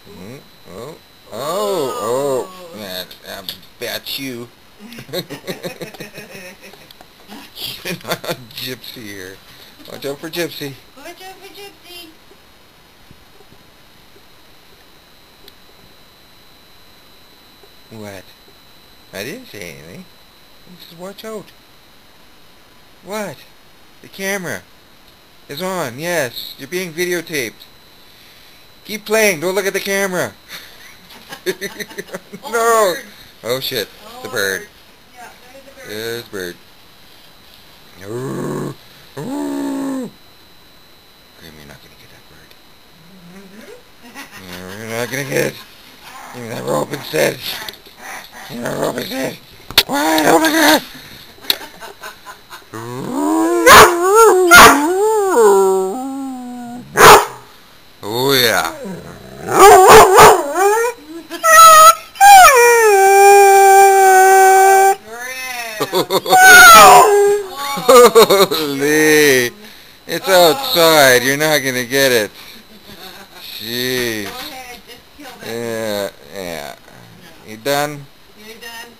Mm, oh, oh, oh, yeah, I bet you. Gypsy here. Watch out for Gypsy. Watch out for Gypsy. What? I didn't say anything. I said watch out. What? The camera is on, yes. You're being videotaped. Keep playing, don't look at the camera. No! Oh shit, the bird. Yeah, There's the bird. Grimm, you're not gonna get that bird. You're not gonna get it. Give me that rope instead. Give me that rope instead. What? Oh my god! Oh yeah. Holy! It's outside. You're not gonna get it. Jeez. Go ahead, just kill that. Yeah, yeah. You done? You done?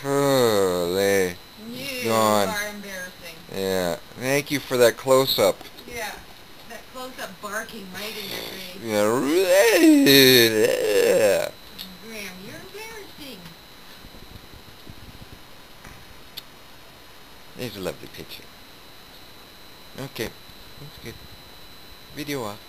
Holy. You Gone. are embarrassing. Yeah. Thank you for that close-up. Yeah. That close-up barking right in your face. Yeah. Graham, you're embarrassing. There's a lovely picture. Okay. That's good. Video off.